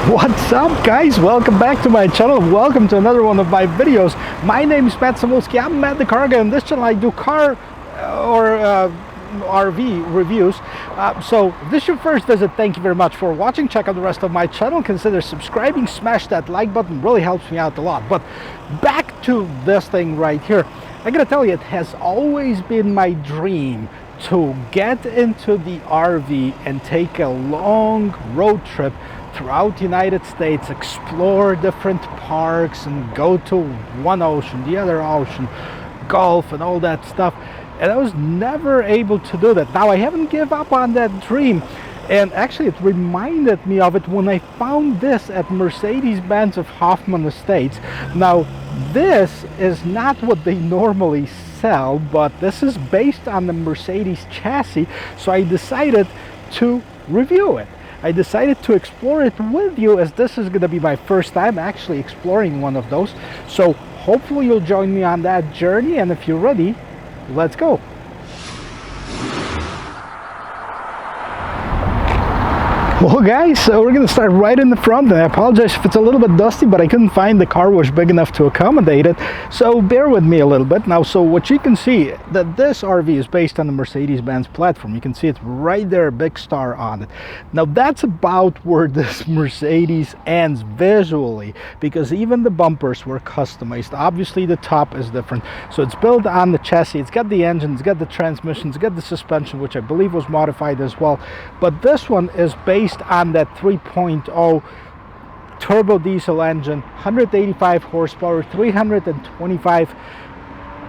What's up, guys? Welcome back to my channel. Welcome to another one of my videos. My name is Matt Samulski. I'm Matt the Car Guy. On this channel I do car RV reviews. So if this is your first visit, thank you very much for watching. Check out the rest of my channel. Consider subscribing. Smash that like button. Really helps me out a lot. But back to this thing right here. I gotta tell you, it has always been my dream to get into the RV and take a long road trip throughout the United States, explore different parks and go to one ocean, the other ocean, golf and all that stuff. And I was never able to do that. Now I haven't given up on that dream. And actually it reminded me of it when I found this at Mercedes-Benz of Hoffman Estates. Now this is not what they normally sell, but this is based on the Mercedes chassis. So I decided to review it. I decided to explore it with you, as this is going to be my first time actually exploring one of those. So hopefully you'll join me on that journey, and if you're ready, let's go. Well guys, so we're going to start right in the front, and I apologize if it's a little bit dusty, but I couldn't find the car wash big enough to accommodate it, so bear with me a little bit. Now, so what you can see, that this RV is based on the Mercedes-Benz platform. You can see it's right there, a big star on it. Now that's about where this Mercedes ends visually, because even the bumpers were customized. Obviously the top is different, so it's built on the chassis. It's got the engine, it's got the transmission, it's got the suspension, which I believe was modified as well, but this one is based on that 3.0 turbo diesel engine, 185 horsepower, 325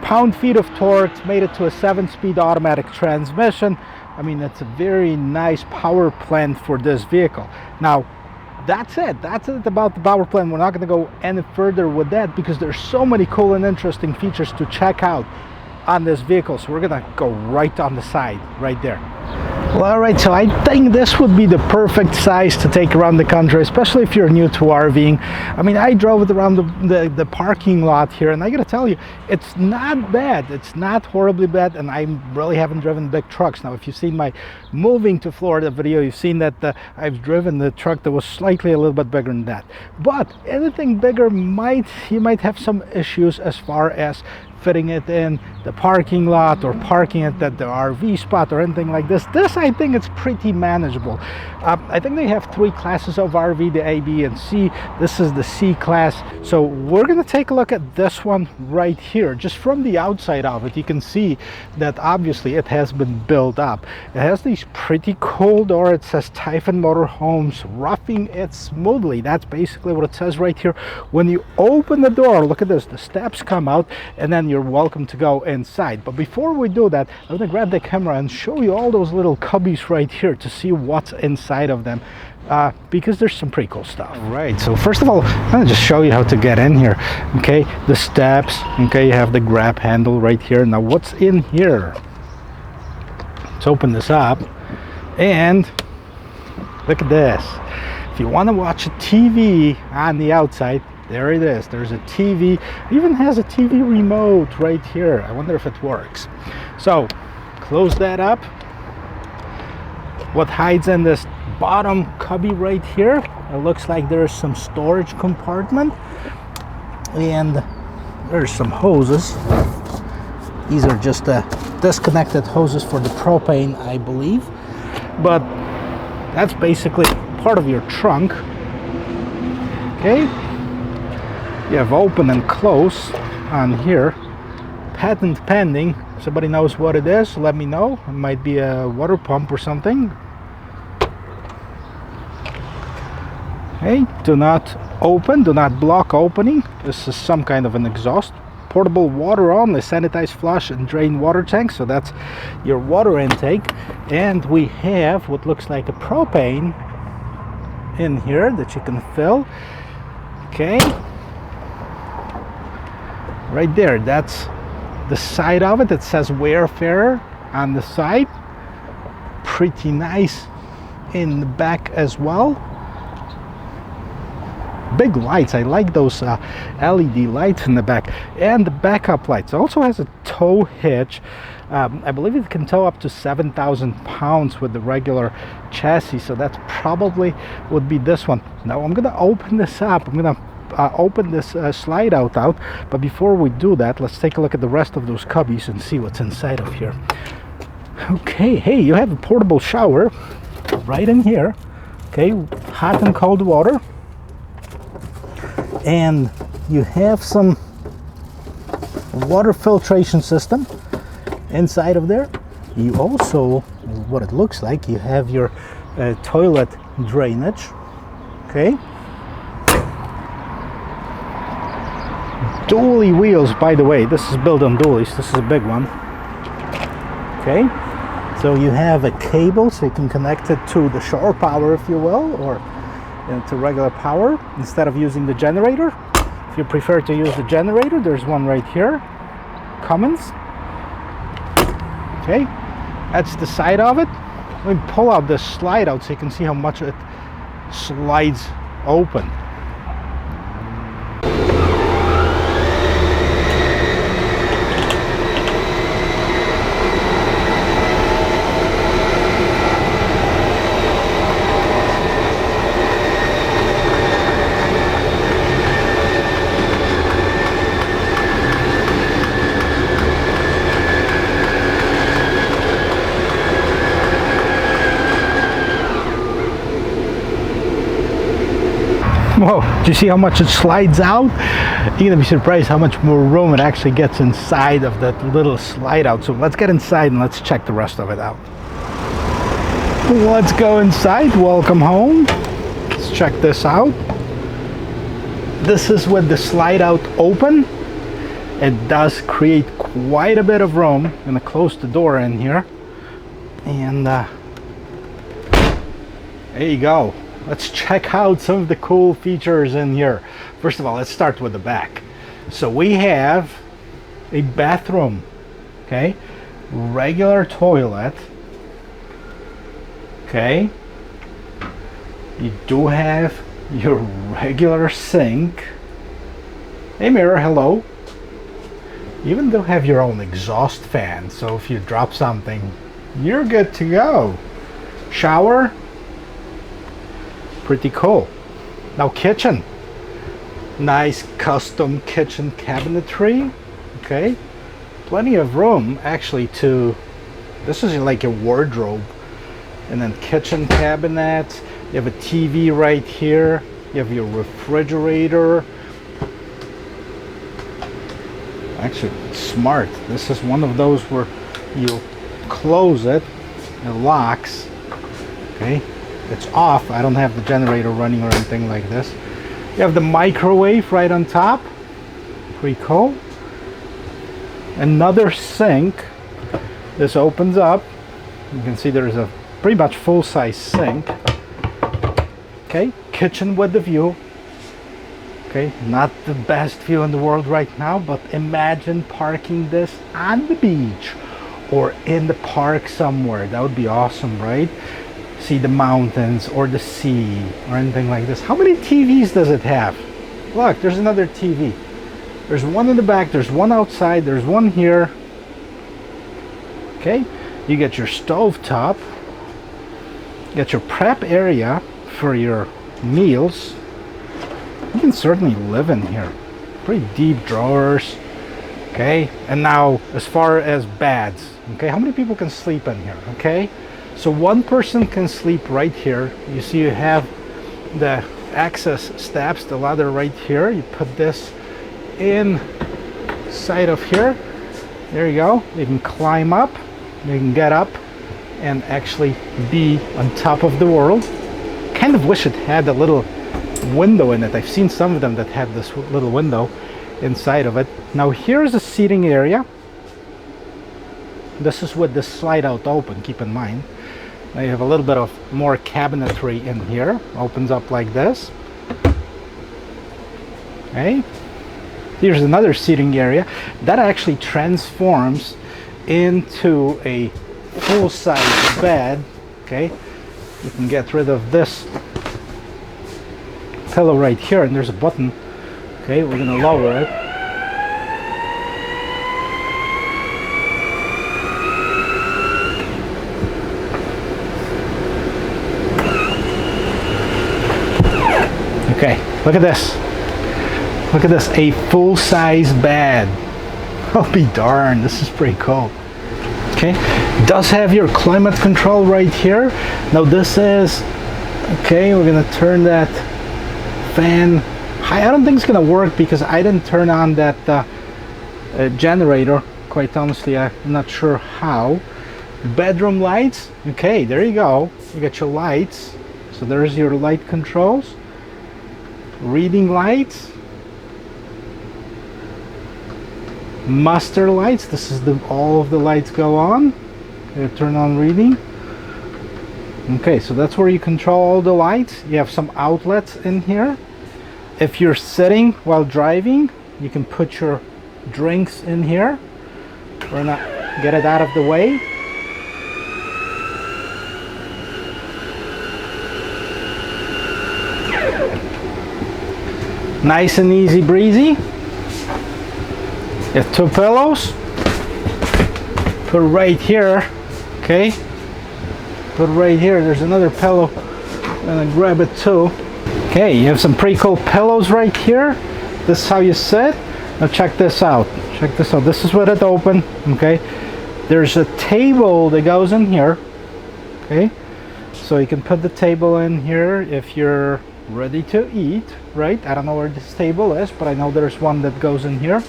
pound-feet of torque, made it to a 7-speed automatic transmission. I mean, it's a very nice power plant for this vehicle. Now that's it about the power plant. We're not going to go any further with that because there's so many cool and interesting features to check out on this vehicle, so we're gonna go right on the side right there. Well, all right, so I think this would be the perfect size to take around the country, especially if you're new to RVing. I mean, I drove it around the parking lot here, and I gotta tell you, it's not bad. It's not horribly bad, and I really haven't driven big trucks. Now, if you've seen my moving to Florida video, you've seen that I've driven the truck that was slightly a little bit bigger than that. But anything bigger you might have some issues as far as fitting it in the parking lot or parking it at the RV spot or anything like this. This, I think, it's pretty manageable. I think they have 3 classes of RV, the A, B, and C. This is the C class. So we're going to take a look at this one right here. Just from the outside of it, you can see that obviously it has been built up. It has these pretty cool doors. It says Typhon Motorhomes, roughing it smoothly. That's basically what it says right here. When you open the door, look at this, the steps come out, and then you're welcome to go inside. But before we do that, I'm gonna grab the camera and show you all those little cubbies right here to see what's inside of them, because there's some pretty cool stuff. All right, so first of all, I'm gonna just show you how to get in here. Okay, the steps. Okay, you have the grab handle right here. Now what's in here? Let's open this up, and look at this. If you want to watch a TV on the outside, there it is. There's a TV. It even has a TV remote right here. I wonder if it works. So close that up. What hides in this bottom cubby right here? It looks like there's some storage compartment, and there's some hoses. These are just disconnected hoses for the propane, I believe, but that's basically part of your trunk. Okay, you have open and close on here. Patent pending. If somebody knows what it is, let me know. It might be a water pump or something. Okay, do not open, do not block opening. This is some kind of an exhaust. Portable water only, sanitize, flush and drain water tank. So that's your water intake. And we have what looks like a propane in here that you can fill. Okay, right there, that's the side of it. It says Wayfarer on the side. Pretty nice in the back as well. big lights. I like those LED lights in the back, and the backup lights. It also has a tow hitch. I believe it can tow up to 7,000 pounds with the regular chassis, so that's probably would be this one. Now I'm gonna open this up. I'm gonna open this slide out, but before we do that, let's take a look at the rest of those cubbies and see what's inside of here. Okay, hey, you have a portable shower right in here. Okay, hot and cold water, and you have some water filtration system inside of there. You also, what it looks like, you have your toilet drainage. Okay, dually wheels, by the way. This is built on dualies. This is a big one. Okay, so you have a cable, so you can connect it to the shore power, if you will, or to regular power instead of using the generator. If you prefer to use the generator, there's one right here, Cummins. Okay, that's the side of it. Let me pull out this slide out so you can see how much it slides open. Whoa, do you see how much it slides out? You're gonna be surprised how much more room it actually gets inside of that little slide out. So let's get inside and let's check the rest of it out. Let's go inside. Welcome home. Let's check this out. This is with the slide out open. It does create quite a bit of room. I'm gonna close the door in here. And there you go. Let's check out some of the cool features in here. First of all, let's start with the back. So we have a bathroom, okay? Regular toilet, okay? You do have your regular sink. Hey mirror, hello. You even do have your own exhaust fan, so if you drop something, you're good to go. Shower. Pretty cool. Now kitchen. Nice custom kitchen cabinetry. Okay. Plenty of room actually to, this is like a wardrobe. And then kitchen cabinets. You have a TV right here. You have your refrigerator. Actually, smart. This is one of those where you close it, it locks. Okay. It's off. I don't have the generator running or anything like this. You have the microwave right on top. Pretty cool. Another sink. This opens up. You can see there's a pretty much full-size sink. Okay, kitchen with the view. Okay, not the best view in the world right now, but imagine parking this on the beach or in the park somewhere. That would be awesome, right? See the mountains or the sea or anything like this. How many TVs does it have? Look, there's another TV. There's one in the back, there's one outside, there's one here. Okay, you get your stove top, you get your prep area for your meals. You can certainly live in here. Pretty deep drawers. Okay, and now as far as beds, okay, how many people can sleep in here? Okay, so one person can sleep right here. You see you have the access steps, the ladder right here. You put this inside of here. There you go. You can climb up, you can get up and actually be on top of the world. Kind of wish it had a little window in it. I've seen some of them that have this little window inside of it. Now here's a seating area. This is with the slide out open, keep in mind. Now you have a little bit of more cabinetry in here. Opens up like this. Okay. Here's another seating area that actually transforms into a full-size bed. Okay. You can get rid of this pillow right here, and there's a button. Okay, we're gonna lower it. Okay, look at this. Look at this, a full-size bed. I'll be darned, this is pretty cool. Okay, it does have your climate control right here. Now this is, okay, we're gonna turn that fan high. I don't think it's gonna work because I didn't turn on that generator. Quite honestly, I'm not sure how. Bedroom lights, okay, there you go. You got your lights. So there's your light controls. Reading lights. Master lights, this is all of the lights go on. Turn on reading. Okay, so that's where you control all the lights. You have some outlets in here. If you're sitting while driving, you can put your drinks in here. We're not get it out of the way. Nice and easy breezy. You have 2 pillows. Put right here. Okay. Put right here. There's another pillow. I'm gonna grab it too. Okay, you have some pretty cool pillows right here. This is how you sit. Now check this out. Check this out. This is with it open. Okay. There's a table that goes in here. Okay. So you can put the table in here if you're ready to eat, right? I don't know where this table is, but I know there's one that goes in here.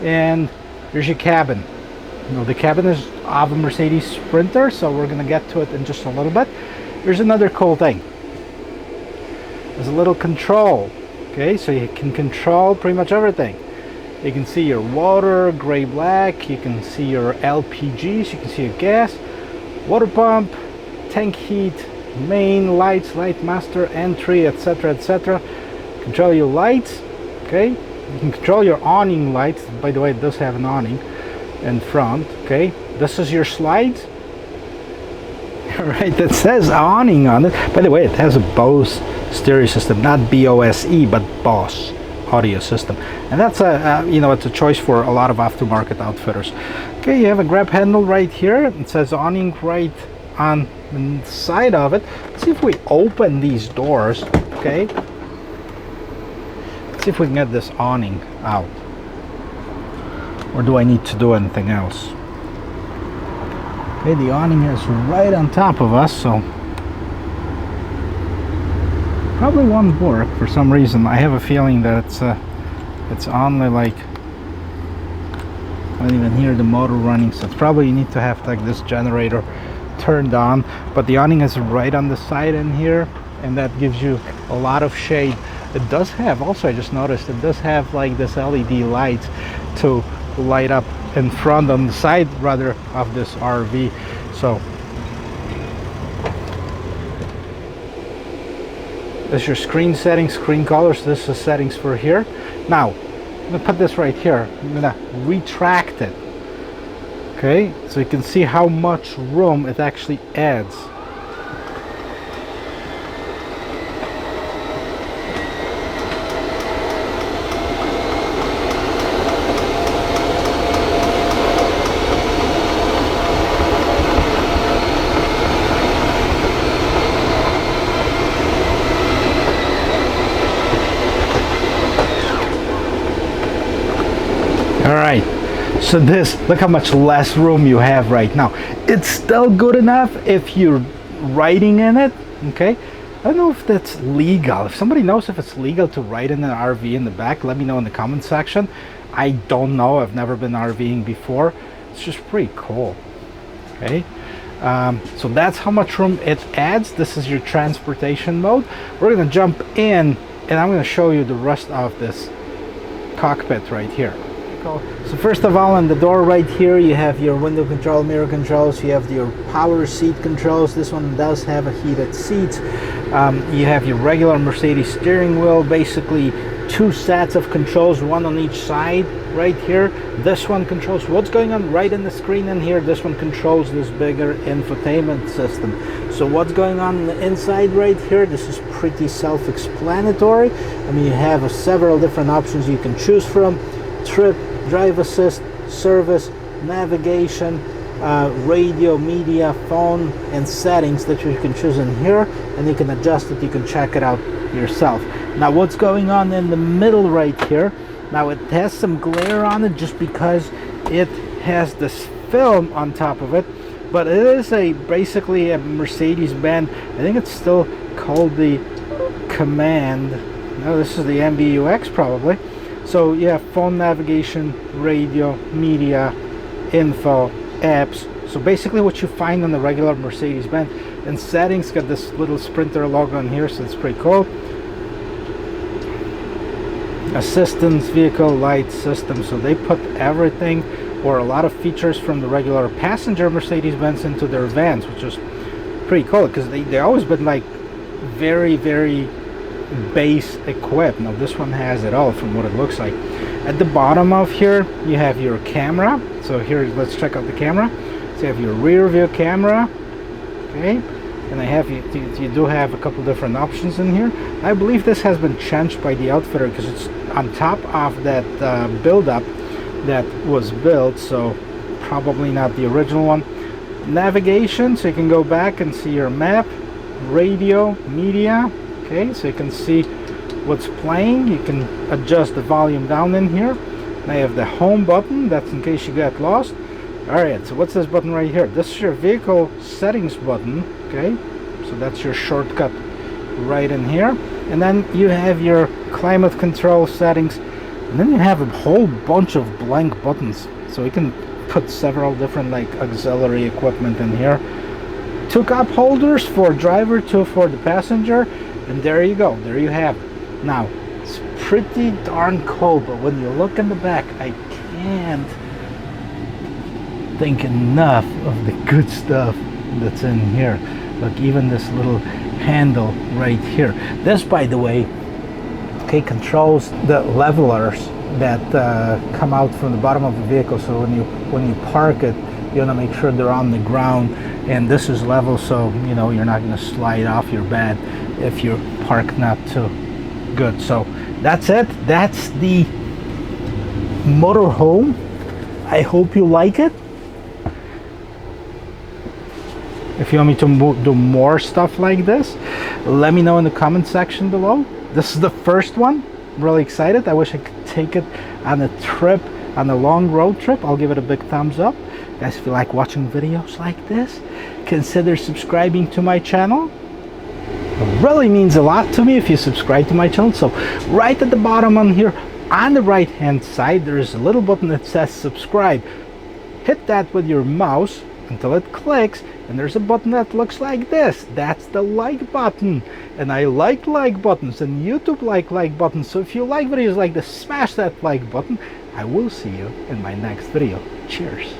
And there's your cabin. You know, the cabin is of a Mercedes Sprinter, so we're gonna get to it in just a little bit. Here's another cool thing. There's a little control. Okay, so you can control pretty much everything. You can see your water, gray, black. You can see your LPGs. You can see your gas, water pump, tank heat, main, lights, light master, entry, etc., etc. Control your lights. Okay. You can control your awning lights. By the way, it does have an awning in front. Okay, this is your slides. Right, that says awning on it. By the way, it has a Bose stereo system, not BOSE, but Bose audio system, and that's a you know, it's a choice for a lot of aftermarket outfitters. Okay, you have a grab handle right here. It says awning right on the side of it. Let's see if we open these doors. Okay. See if we can get this awning out, or do I need to do anything else? Okay, the awning is right on top of us, so probably won't work for some reason. I have a feeling that it's only like, I don't even hear the motor running, so it's probably, you need to have like this generator turned on. But the awning is right on the side in here, and that gives you a lot of shade. It does have, also I just noticed, it does have like this LED light to light up in front, on the side rather, of this RV. So this is your screen settings, screen colors. This is settings for here. Now I'm gonna put this right here. I'm gonna retract it. Okay, so you can see how much room it actually adds. All right, so this, look how much less room you have right now. It's still good enough if you're riding in it. Okay, I don't know if that's legal. If somebody knows if it's legal to ride in an RV in the back, let me know in the comment section. I don't know, I've never been RVing before. It's just pretty cool. Okay, so that's how much room it adds. This is your transportation mode. We're gonna jump in and I'm gonna show you the rest of this cockpit right here. So first of all, on the door right here, you have your window control, mirror controls, you have your power seat controls. This one does have a heated seat. You have your regular Mercedes steering wheel, basically 2 sets of controls, one on each side right here. This one controls what's going on right in the screen in here. This one controls this bigger infotainment system. So what's going on the inside right here, this is pretty self-explanatory. I mean, you have several different options you can choose from: trip, drive assist, service, navigation, radio, media, phone, and settings that you can choose in here, and you can adjust it. You can check it out yourself. Now, what's going on in the middle right here? Now, it has some glare on it just because it has this film on top of it, but it is basically a Mercedes-Benz. I think it's still called the Command. No, this is the MBUX probably. So you have phone, navigation, radio, media, info, apps. So basically what you find on the regular Mercedes-Benz. And settings, got this little Sprinter logo on here, so it's pretty cool. Assistance, vehicle light system. So they put everything, or a lot of features from the regular passenger Mercedes-Benz into their vans, which is pretty cool because they always been like very, very base equipped. Now this one has it all from what it looks like. At the bottom of here you have your camera. So here, let's check out the camera. So you have your rear view camera, okay, and I have you do have a couple different options in here. I believe this has been changed by the outfitter because it's on top of that build-up that was built, so probably not the original one. Navigation, so you can go back and see your map. Radio, media, okay, so you can see what's playing. You can adjust the volume down in here. Now you have the home button, that's in case you got lost. Alright, so what's this button right here? This is your vehicle settings button, okay, so that's your shortcut right in here. And then you have your climate control settings, and then you have a whole bunch of blank buttons, so you can put several different like auxiliary equipment in here. 2 cup holders for driver, 2 for the passenger, and there you go, there you have it. Now it's pretty darn cool, but when you look in the back, I can't think enough of the good stuff that's in here. Look, even this little handle right here. This, by the way, okay, controls the levelers that come out from the bottom of the vehicle. So when you park it, you want to make sure they're on the ground, and this is level, so you know you're not going to slide off your bed if you park not too good. So that's it. That's the motorhome. I hope you like it. If you want me to do more stuff like this, let me know in the comment section below. This is the first one. I'm really excited. I wish I could take it on a trip, on a long road trip. I'll give it a big thumbs up. Guys, if you like watching videos like this, consider subscribing to my channel. It really means a lot to me if you subscribe to my channel. So right at the bottom on here, on the right hand side, there's a little button that says subscribe. Hit that with your mouse until it clicks, and there's a button that looks like this. That's the like button, and I like buttons, and YouTube like buttons. So if you like videos like this, smash that like button. I will see you in my next video. Cheers.